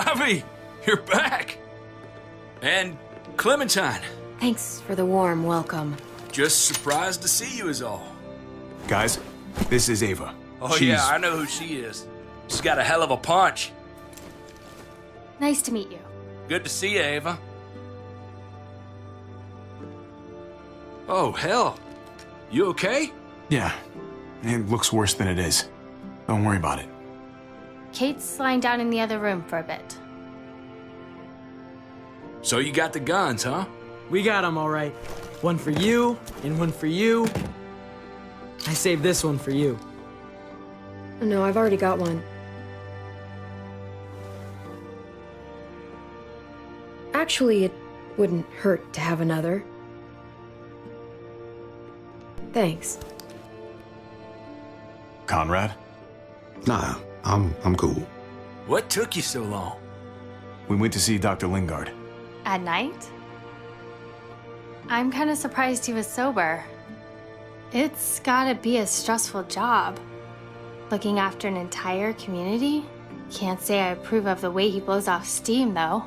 Javi, you're back. And Clementine. Thanks for the warm welcome. Just surprised to see you is all. Guys, this is Ava. Oh yeah, I know who she is. She's got a hell of a punch. Nice to meet you. Good to see you, Ava. Oh, hell. You okay? Yeah, it looks worse than it is. Don't worry about it. Kate's lying down in the other room for a bit. So you got the guns, huh? We got them, all right. One for you, and one for you. I saved this one for you. No, I've already got one. Actually, it wouldn't hurt to have another. Thanks. Conrad? Nah, I'm cool. What took you so long? We went to see Dr. Lingard. At night? I'm kind of surprised he was sober. It's gotta be a stressful job. Looking after an entire community? Can't say I approve of the way he blows off steam, though.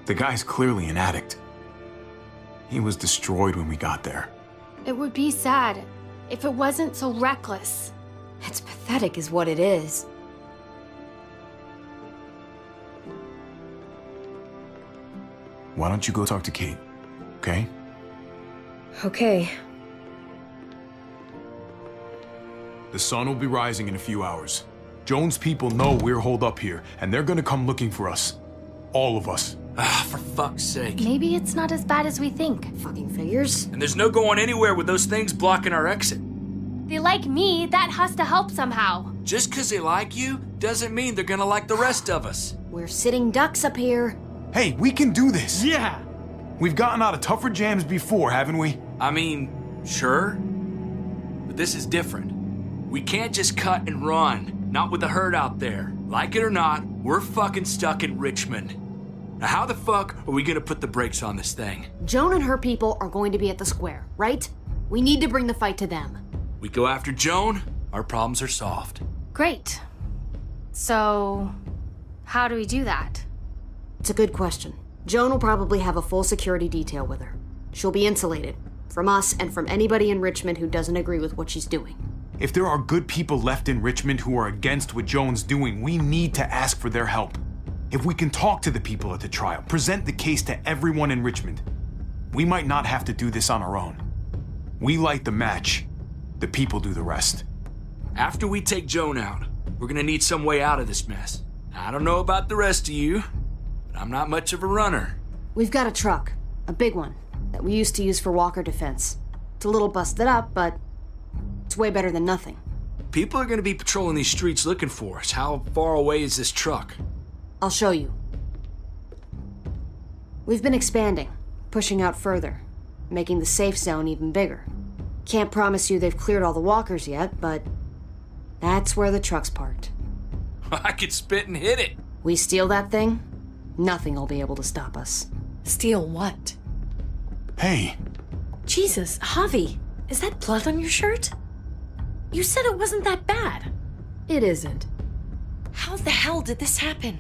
The guy's clearly an addict. He was destroyed when we got there. It would be sad if it wasn't so reckless. It's pathetic is what it is. Why don't you go talk to Kate, okay? Okay. The sun will be rising in a few hours. Jones' people know we're holed up here, and they're gonna come looking for us. All of us. Ah, for fuck's sake. Maybe it's not as bad as we think. Fucking figures. And there's no going anywhere with those things blocking our exit. They like me, that has to help somehow. Just 'cause they like you doesn't mean they're gonna like the rest of us. We're sitting ducks up here. Hey, we can do this! Yeah! We've gotten out of tougher jams before, haven't we? I mean, sure. But this is different. We can't just cut and run. Not with the herd out there. Like it or not, we're fucking stuck in Richmond. Now how the fuck are we gonna put the brakes on this thing? Joan and her people are going to be at the square, right? We need to bring the fight to them. We go after Joan, our problems are solved. Great. So, how do we do that? It's a good question. Joan will probably have a full security detail with her. She'll be insulated. From us and from anybody in Richmond who doesn't agree with what she's doing. If there are good people left in Richmond who are against what Joan's doing, we need to ask for their help. If we can talk to the people at the trial, present the case to everyone in Richmond, we might not have to do this on our own. We light the match, the people do the rest. After we take Joan out, we're gonna need some way out of this mess. I don't know about the rest of you, but I'm not much of a runner. We've got a truck, a big one, that we used to use for walker defense. It's a little busted up, but it's way better than nothing. People are gonna be patrolling these streets looking for us. How far away is this truck? I'll show you. We've been expanding, pushing out further, making the safe zone even bigger. Can't promise you they've cleared all the walkers yet, but that's where the truck's parked. I could spit and hit it. We steal that thing, nothing will be able to stop us. Steal what? Hey, Jesus, Javi, is that blood on your shirt? You said it wasn't that bad. It isn't. How the hell did this happen?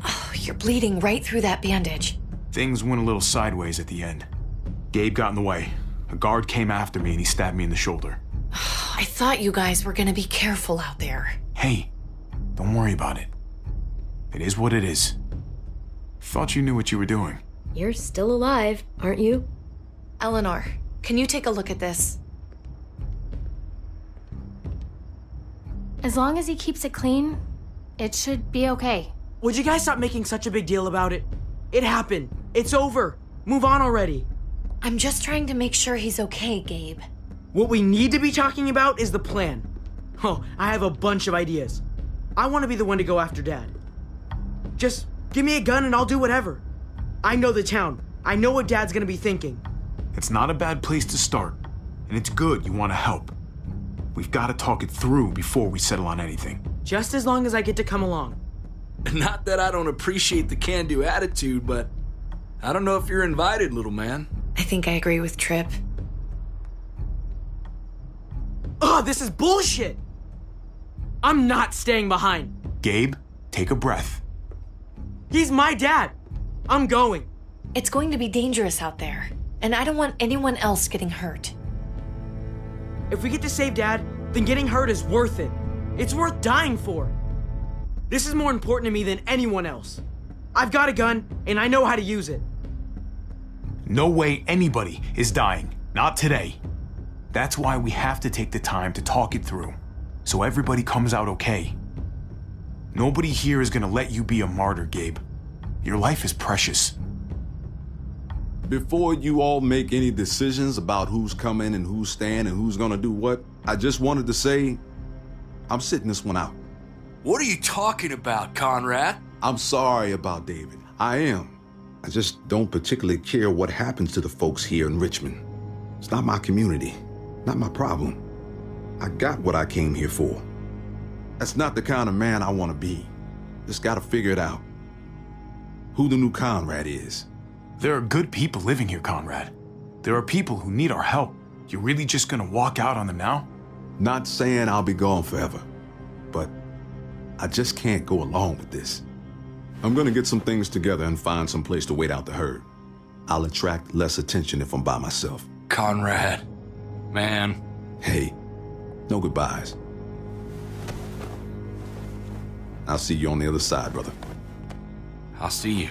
Oh, you're bleeding right through that bandage. things went a little sideways at the end. Gabe got in the way. A guard came after me and he stabbed me in the shoulder. I thought you guys were gonna be careful out there. Hey, don't worry about it. It is what it is. Thought you knew what you were doing. You're still alive, aren't you? Eleanor, can you take a look at this? As long as he keeps it clean, it should be okay. Would you guys stop making such a big deal about it? It happened. It's over. Move on already. I'm just trying to make sure he's okay, Gabe. What we need to be talking about is the plan. Oh, I have a bunch of ideas. I want to be the one to go after Dad. Just give me a gun and I'll do whatever. I know the town. I know what Dad's gonna be thinking. It's not a bad place to start, and it's good you want to help. We've got to talk it through before we settle on anything. Just as long as I get to come along. Not that I don't appreciate the can-do attitude, but I don't know if you're invited, little man. I think I agree with Tripp. Ugh, this is bullshit! I'm not staying behind. Gabe, take a breath. He's my dad. I'm going. It's going to be dangerous out there, and I don't want anyone else getting hurt. If we get to save Dad, then getting hurt is worth it. It's worth dying for. This is more important to me than anyone else. I've got a gun, and I know how to use it. No way anybody is dying. Not today. That's why we have to take the time to talk it through, so everybody comes out okay. Nobody here is gonna let you be a martyr, Gabe. Your life is precious. Before you all make any decisions about who's coming and who's staying and who's gonna do what, I just wanted to say, I'm sitting this one out. What are you talking about, Conrad? I'm sorry about David. I am. I just don't particularly care what happens to the folks here in Richmond. It's not my community, not my problem. I got what I came here for. That's not the kind of man I want to be. Just gotta figure it out. Who the new Conrad is. There are good people living here, Conrad. There are people who need our help. You're really just gonna walk out on them now? Not saying I'll be gone forever, but I just can't go along with this. I'm gonna get some things together and find some place to wait out the herd. I'll attract less attention if I'm by myself. Conrad, man. Hey, no goodbyes. I'll see you on the other side, brother. I'll see you.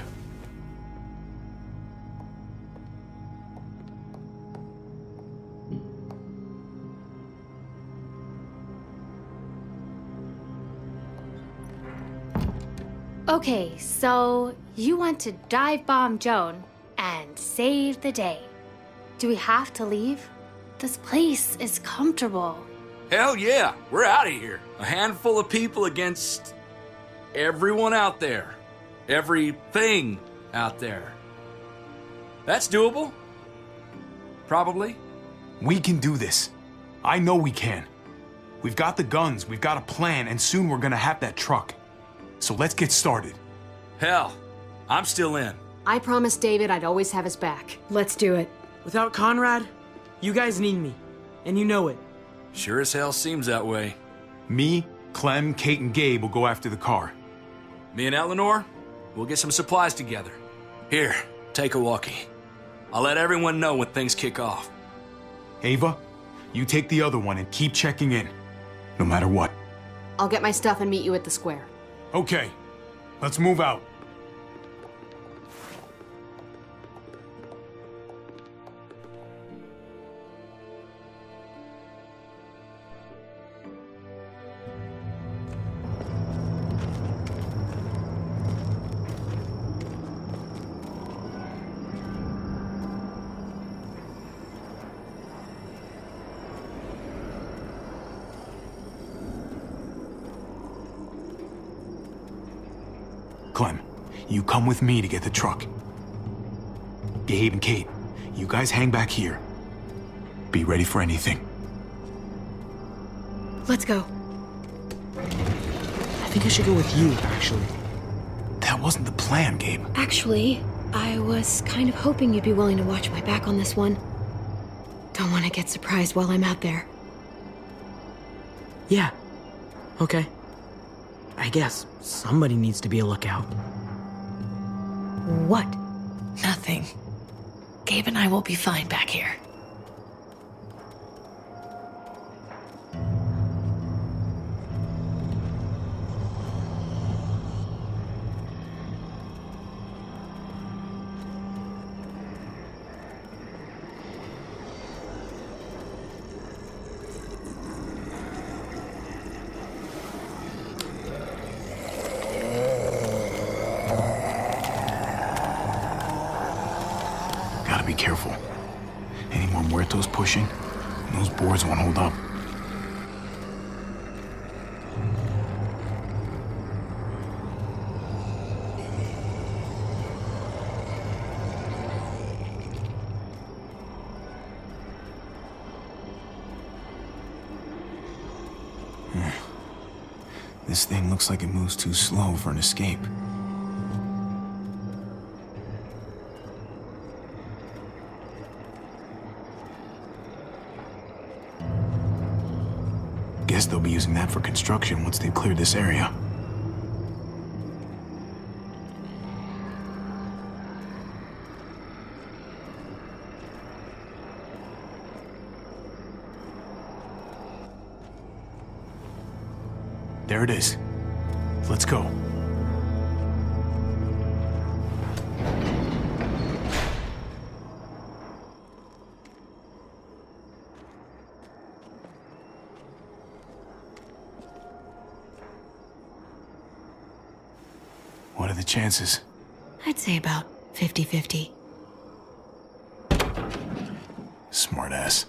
Okay, so you want to dive bomb Joan and save the day. Do we have to leave? This place is comfortable. Hell yeah, we're out of here. A handful of people against everyone out there. Everything out there. That's doable. Probably. We can do this. I know we can. We've got the guns, we've got a plan, and soon we're gonna have that truck. So let's get started. Hell, I'm still in. I promised David I'd always have his back. Let's do it. Without Conrad, you guys need me, and you know it. Sure as hell seems that way. Me, Clem, Kate, and Gabe will go after the car. Me and Eleanor, we'll get some supplies together. Here, take a walkie. I'll let everyone know when things kick off. Ava, you take the other one and keep checking in, no matter what. I'll get my stuff and meet you at the square. Okay, let's move out. Clem, you come with me to get the truck. Gabe and Kate, you guys hang back here. Be ready for anything. Let's go. I think I should go with you, actually. That wasn't the plan, Gabe. Actually, I was kind of hoping you'd be willing to watch my back on this one. Don't want to get surprised while I'm out there. Yeah. Okay. I guess somebody needs to be a lookout. What? Nothing. Gabe and I will be fine back here. Gotta be careful. Any more muertos pushing, and those boards won't hold up. This thing looks like it moves too slow for an escape. Guess they'll be using that for construction once they've cleared this area. There it is. Let's go. What are the chances? I'd say about 50-50. Smartass.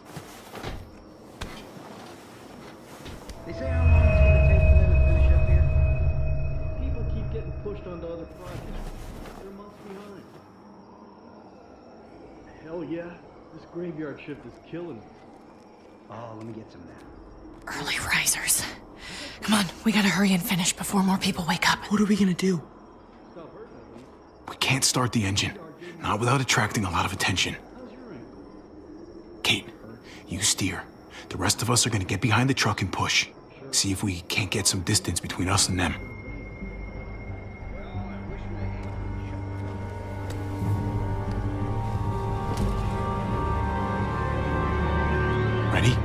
They say how long it's going to take for them to finish up here? People keep getting pushed onto other projects. They're months behind. Hell yeah. This graveyard shift is killing me. Oh, let me get some of that. Early risers. Come on, we gotta hurry and finish before more people wake up. What are we gonna do? We can't start the engine. Not without attracting a lot of attention. Kate, you steer. The rest of us are gonna get behind the truck and push. See if we can't get some distance between us and them. Ready?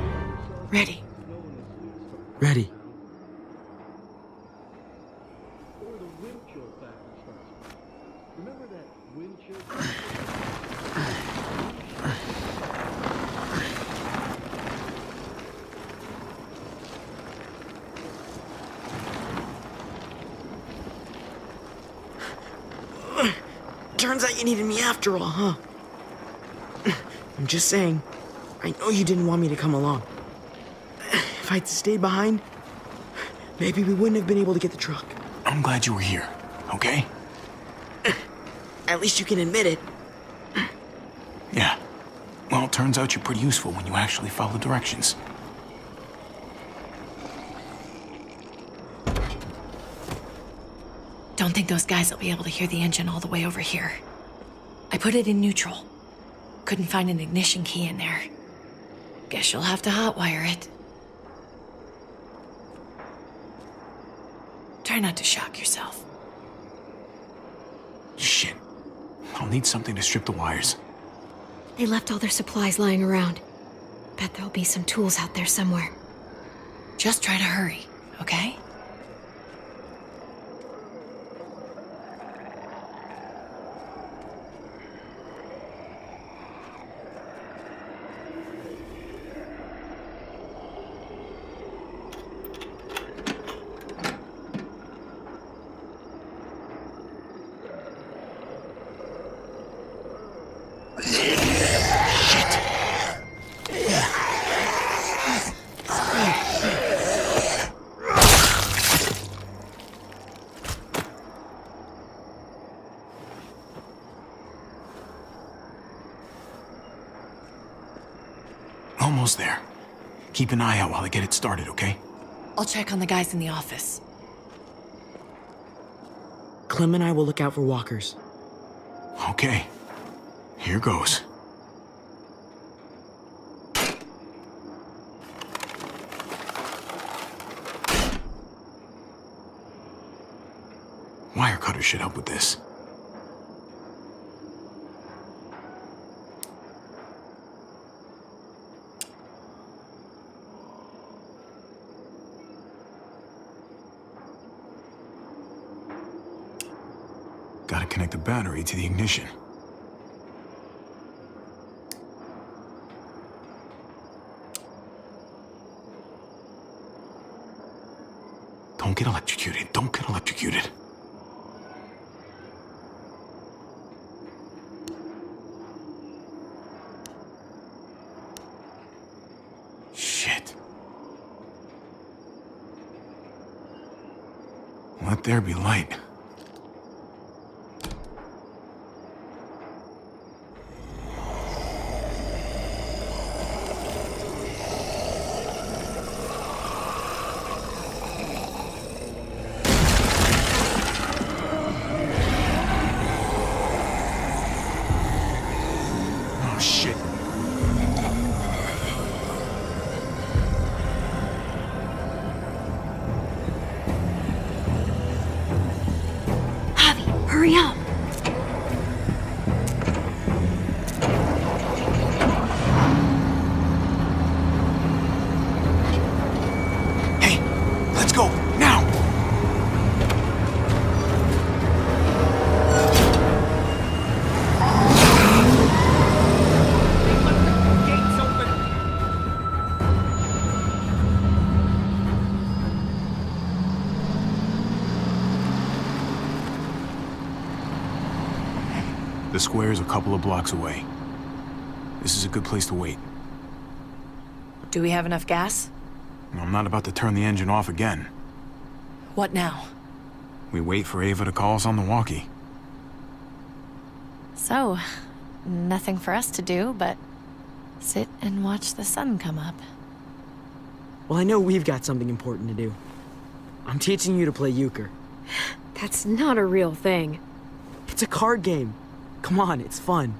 Ready. Ready. Or the wind chill factor starts. Remember that wind chill? Turns out you needed me after all, huh? I'm just saying. I know you didn't want me to come along. If I'd stayed behind, maybe we wouldn't have been able to get the truck. I'm glad you were here, okay? At least you can admit it. Yeah. Well, it turns out you're pretty useful when you actually follow directions. Don't think those guys will be able to hear the engine all the way over here. I put it in neutral. Couldn't find an ignition key in there. Guess you'll have to hotwire it. Try not to shock yourself. Shit. I'll need something to strip the wires. They left all their supplies lying around. Bet there'll be some tools out there somewhere. Just try to hurry, okay? Almost there. Keep an eye out while I get it started, okay? I'll check on the guys in the office. Clem and I will look out for walkers. Okay. Here goes. Wire cutter should help with this. Gotta connect the battery to the ignition. Don't get electrocuted. Don't get electrocuted. Shit. Let there be light. Oh, shit. Javi, hurry up! Hey, let's go, now! The square's a couple of blocks away. This is a good place to wait. Do we have enough gas? I'm not about to turn the engine off again. What now? We wait for Ava to call us on the walkie. So, nothing for us to do but sit and watch the sun come up. Well, I know we've got something important to do. I'm teaching you to play euchre. That's not a real thing. It's a card game. Come on, it's fun.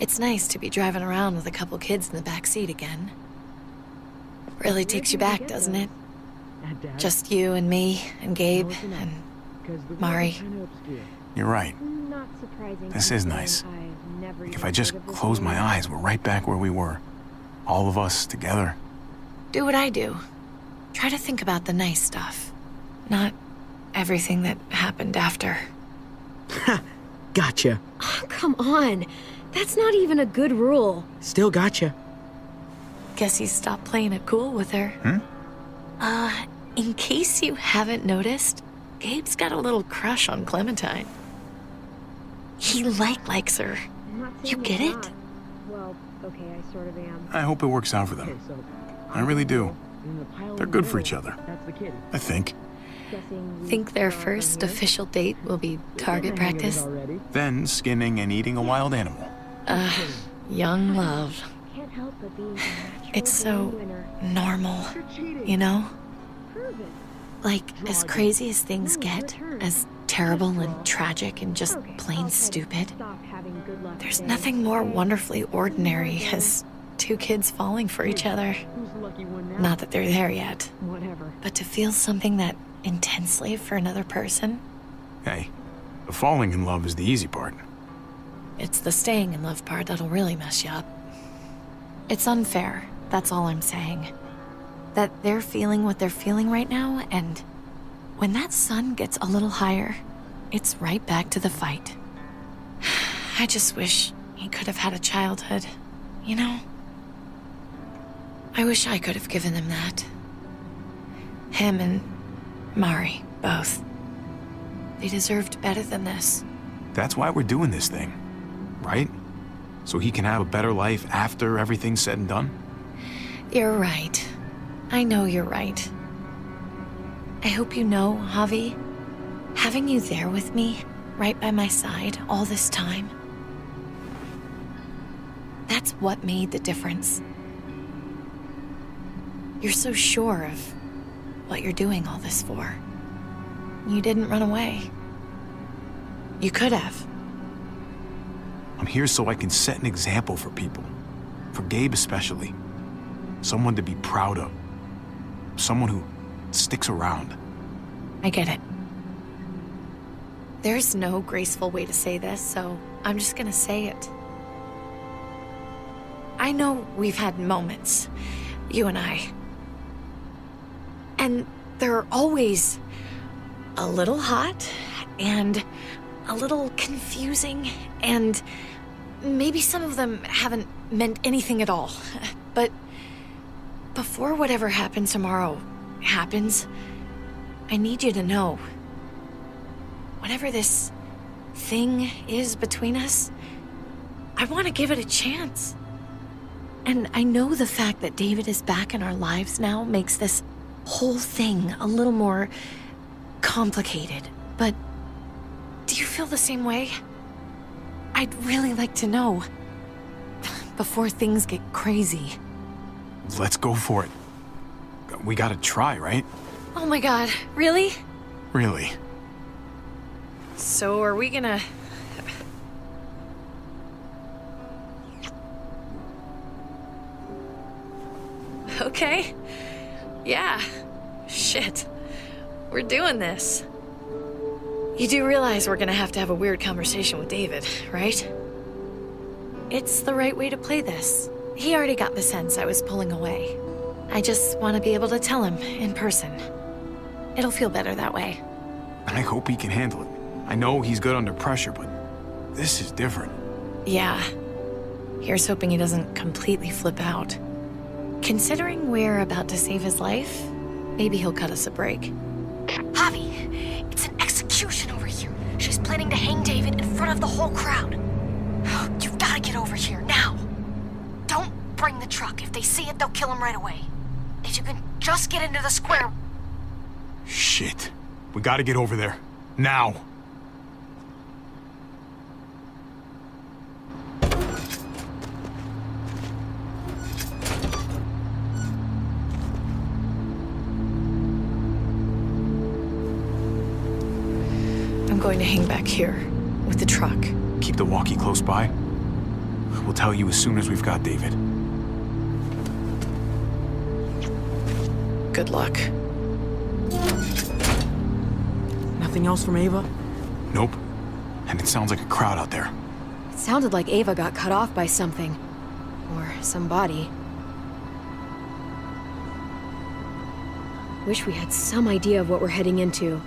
It's nice to be driving around with a couple kids in the back seat again. Really takes you back, doesn't it? Dad, Just you and me and Gabe it's enough, and 'cause the Mari. road's kinda obscure. You're right. Not surprising. This is nice. If I just close my eyes, we're right back where we were. All of us together. do what I do. Try to think about the nice stuff, not everything that happened after. Gotcha. Oh, come on. That's not even a good rule. Still gotcha. Guess he stopped playing it cool with her. In case you haven't noticed, Gabe's got a little crush on Clementine. He likes her. You get it? Well, okay, I sort of am. I hope it works out for Okay, them. so I really do. in the pile They're in good the for middle, each other. That's the kitty. I think. Guessing we Think their start from first here? official date will be target Hang of it practice? already. Then skinning and eating a wild animal. Young love. Can't help but being a natural It's so born winner. normal, You're cheating. you know? Prove it. Like, as crazy as things get, as terrible and tragic and just Okay, I'll plain try to stupid, stop having good luck there's today. nothing more wonderfully ordinary as two kids falling for each other. Who's the lucky one now? Not that they're there yet, Whatever. but to feel something that intensely for another person, Hey, the falling in love is the easy part. it's the staying in love part that'll really mess you up. It's unfair, that's all I'm saying. That they're feeling what they're feeling right now, and when that sun gets a little higher, it's right back to the fight. I just wish he could have had a childhood, you know? I wish I could have given them that. Him and Mari, both. They deserved better than this. That's why we're doing this thing, right? So he can have a better life after everything's said and done? You're right. I know you're right. I hope you know, Javi, having you there with me, right by my side all this time, that's what made the difference. You're so sure of what you're doing all this for. You didn't run away. You could have. I'm here so I can set an example for people. For Gabe especially. Someone to be proud of. Someone who sticks around. I get it. There's no graceful way to say this, so I'm just gonna say it. I know we've had moments, you and I. And they're always a little hot and a little confusing, and maybe some of them haven't meant anything at all. But before whatever happens tomorrow happens, I need you to know. Whatever this thing is between us, I want to give it a chance. And I know the fact that David is back in our lives now makes this whole thing a little more complicated. But do you feel the same way? I'd really like to know. Before things get crazy. Let's go for it. We gotta try, right? Oh my god, really? Really. So are we gonna... Okay. Yeah. Shit. We're doing this. You do realize we're gonna have to have a weird conversation with David, right? It's the right way to play this. He already got the sense I was pulling away. I just want to be able to tell him in person. It'll feel better that way. I hope he can handle it. I know he's good under pressure, but this is different. Yeah. Here's hoping he doesn't completely flip out. Considering we're about to save his life, maybe he'll cut us a break. Javi, it's an execution over here. She's planning to hang David in front of the whole crowd. You've got to get over here, now. Don't bring the truck. If they see it, they'll kill him right away. If you can just get into the square... Shit. We gotta get over there. Now. I'm going to hang back here with the truck. Keep the walkie close by. We'll tell you as soon as we've got David. Good luck. Nothing else from Ava? Nope. And it sounds like a crowd out there. It sounded like Ava got cut off by something. Or somebody. Wish we had some idea of what we're heading into.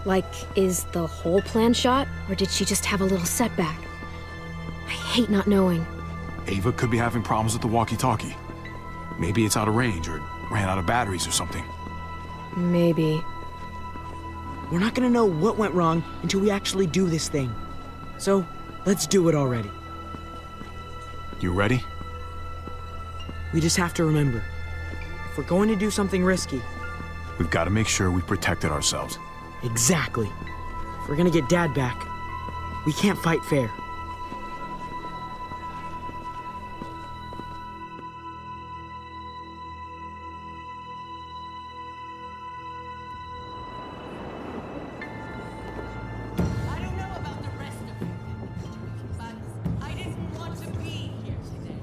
Like, is the whole plan shot? Or did she just have a little setback? I hate not knowing. Ava could be having problems with the walkie-talkie. Maybe it's out of range or ran out of batteries or something. Maybe. We're not gonna know what went wrong until we actually do this thing. So, let's do it already. You ready? We just have to remember, if we're going to do something risky... We've got to make sure we protected ourselves. Exactly. If we're gonna get Dad back, we can't fight fair. I don't know about the rest of you, but I didn't want to be here today.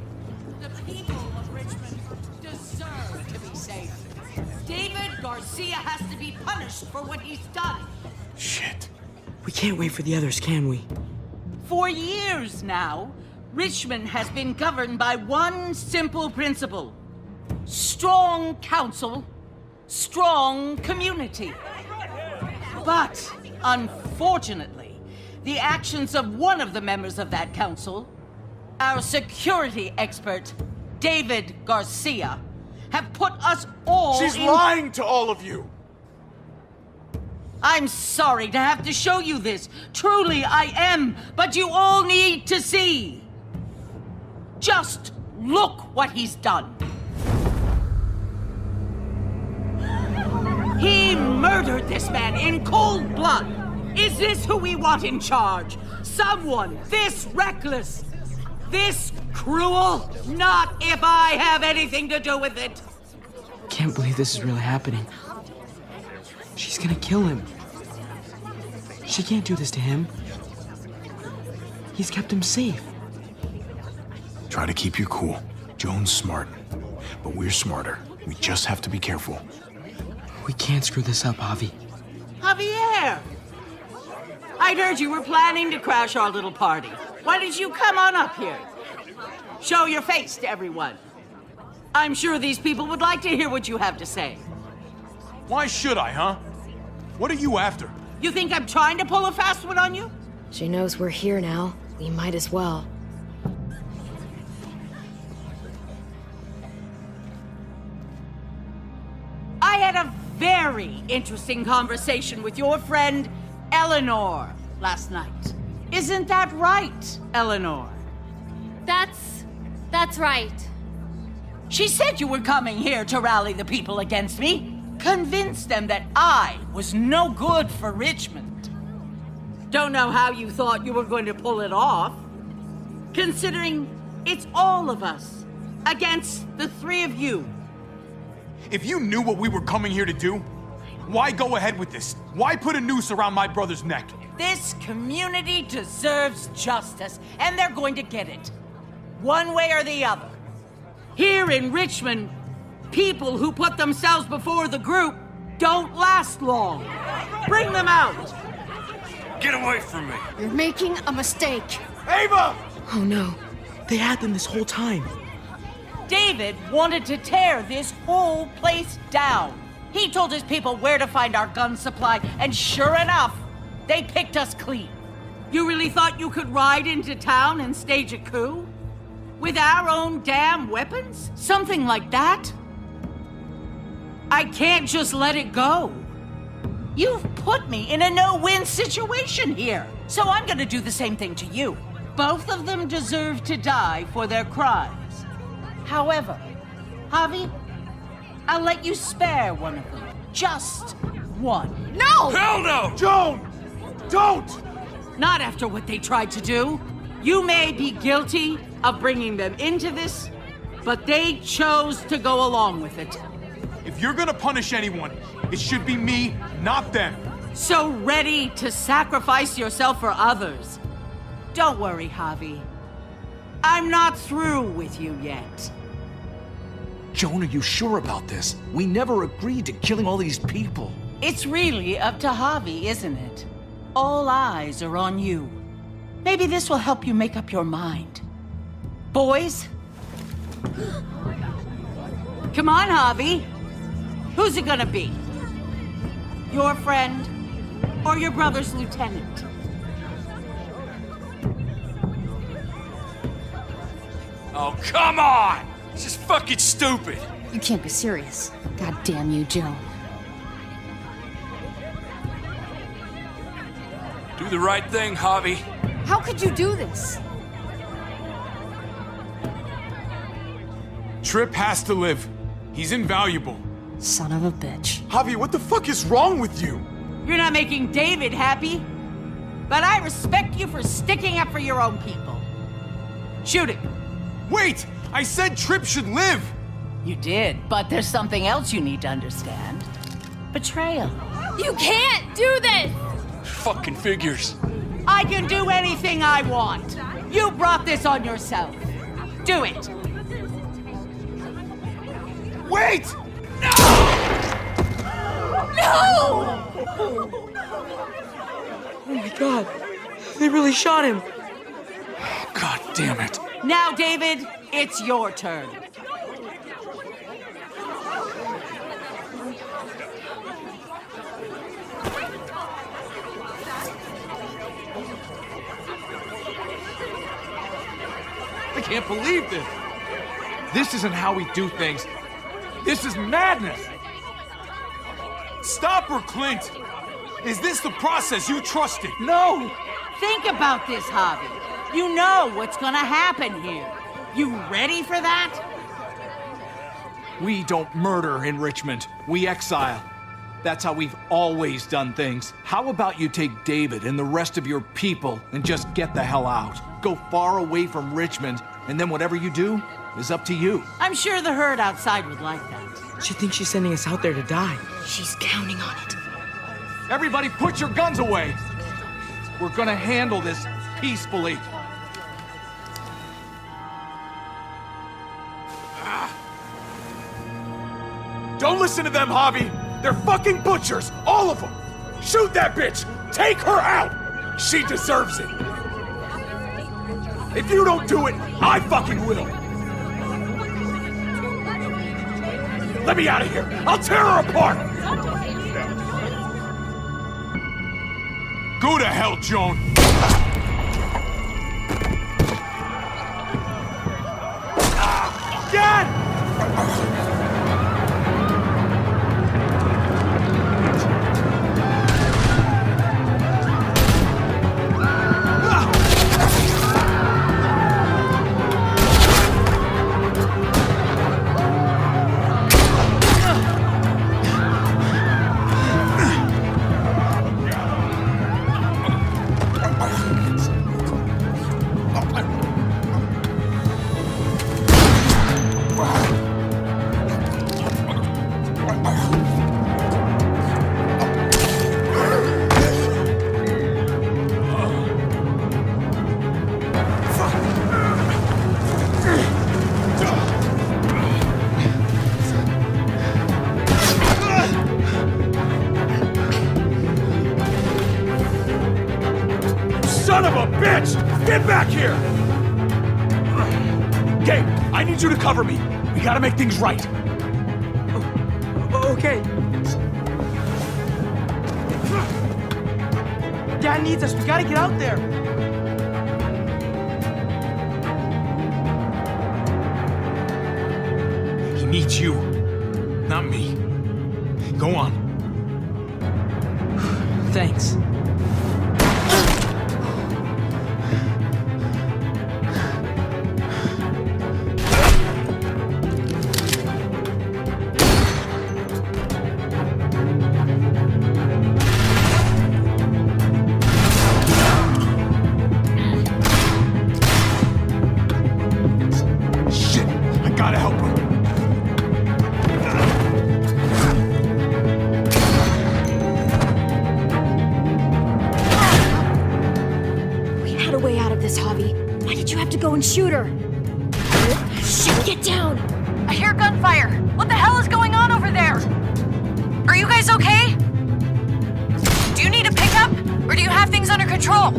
The people of Richmond deserve to be safe. David Garcia has to be punished for what he's done. Shit. We can't wait for the others, can we? For years now, Richmond has been governed by one simple principle. Strong council, strong community. But, unfortunately, the actions of one of the members of that council, our security expert, David Garcia, have put us all She's lying to all of you! I'm sorry to have to show you this. Truly, I am. But you all need to see. Just look what he's done. He murdered this man in cold blood. Is this who we want in charge? Someone this reckless, this cruel? Not if I have anything to do with it. Can't believe this is really happening. She's gonna kill him. She can't do this to him. He's kept him safe. Try to keep your cool. Joan's smart. But we're smarter. We just have to be careful. We can't screw this up, Javi. Javier! I'd heard you were planning to crash our little party. Why did you come on up here? Show your face to everyone. I'm sure these people would like to hear what you have to say. Why should I, huh? What are you after? You think I'm trying to pull a fast one on you? She knows we're here now. We might as well. I had a very interesting conversation with your friend Eleanor last night. Isn't that right, Eleanor? That's right. She said you were coming here to rally the people against me, convince them that I was no good for Richmond. Don't know how you thought you were going to pull it off, considering it's all of us against the three of you. If you knew what we were coming here to do, why go ahead with this? Why put a noose around my brother's neck? This community deserves justice, and they're going to get it. One way or the other. Here in Richmond, people who put themselves before the group don't last long. Bring them out. Get away from me! You're making a mistake. Ava! Oh no. They had them this whole time. David wanted to tear this whole place down. He told his people where to find our gun supply, and sure enough, they picked us clean. You really thought you could ride into town and stage a coup? With our own damn weapons? Something like that? I can't just let it go. You've put me in a no-win situation here, so I'm gonna do the same thing to you. Both of them deserve to die for their crimes. However, Javi, I'll let you spare one of them. Just one. No! Hell no! Joan! Don't! Not after what they tried to do. You may be guilty of bringing them into this, but they chose to go along with it. If you're gonna punish anyone, it should be me, not them. So ready to sacrifice yourself for others. Don't worry, Javi. I'm not through with you yet. Joan, are you sure about this? We never agreed to killing all these people. It's really up to Javi, isn't it? All eyes are on you. Maybe this will help you make up your mind. Boys? Come on, Javi. Who's it gonna be? Your friend or your brother's lieutenant? Oh, come on! This is fucking stupid. You can't be serious. God damn you, Joan. Do the right thing, Javi. How could you do this? Tripp has to live. He's invaluable. Son of a bitch. Javi, what the fuck is wrong with you? You're not making David happy, but I respect you for sticking up for your own people. Shoot it. Wait! I said Tripp should live! You did, but there's something else you need to understand. Betrayal. You can't do this! Fucking figures. I can do anything I want. You brought this on yourself. Do it. Wait! Oh my god. They really shot him. God damn it. Now, David, it's your turn. I can't believe this! This isn't how we do things. This is madness! Stop her, Clint! Is this the process you trusted? No! Think about this, Javi. You know what's gonna happen here. You ready for that? We don't murder in Richmond. We exile. That's how we've always done things. How about you take David and the rest of your people and just get the hell out? Go far away from Richmond, and then whatever you do is up to you. I'm sure the herd outside would like that. She thinks she's sending us out there to die. She's counting on it. Everybody put your guns away! We're gonna handle this peacefully. Don't listen to them, Javi! They're fucking butchers! All of them! Shoot that bitch! Take her out! She deserves it! If you don't do it, I fucking will! Let me out of here! I'll tear her apart! Go to hell, Joan! Dad! Son of a bitch! Get back here! Gabe, I need you to cover me. We gotta make things right. Okay. Dad needs us. We gotta get out there. He needs you, not me. Go on. Thanks. Shit! I gotta help him. We had a way out of this, Javi. Why did you have to go and shoot her? Shit, get down! I hear gunfire. What the hell is going on over there? Are you guys okay? Do you need a pickup? Or do you have things under control?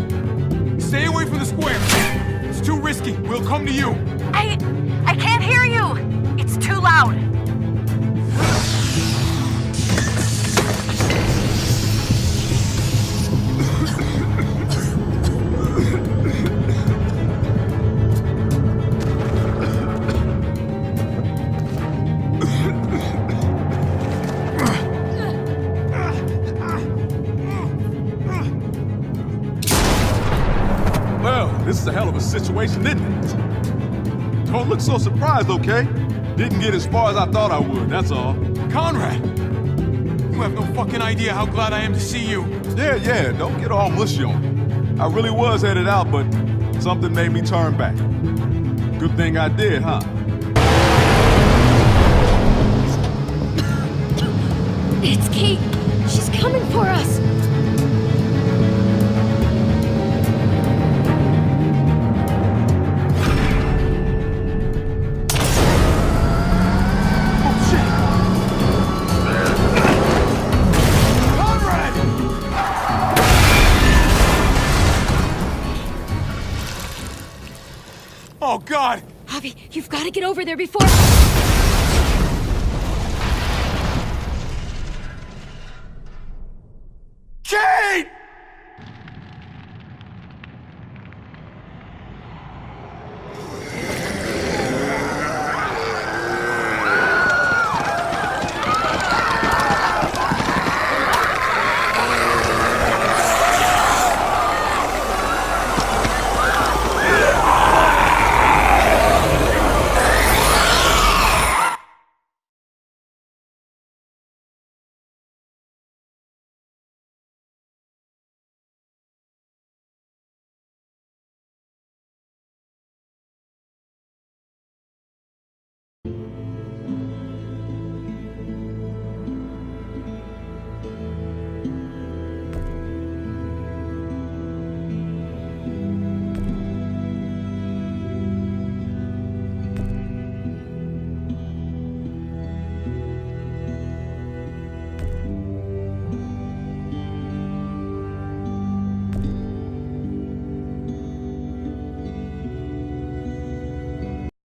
Stay away from the square. It's too risky. We'll come to you. I can't hear you. It's too loud. Well, this is a hell of a situation, isn't it? Don't look so surprised, okay? Didn't get as far as I thought I would, that's all. Conrad! You have no fucking idea how glad I am to see you. Yeah, don't get all mushy on me. I really was headed out, but something made me turn back. Good thing I did, huh? It's Kate! She's coming for us! Oh, God! Javi, you've got to get over there before... Kate!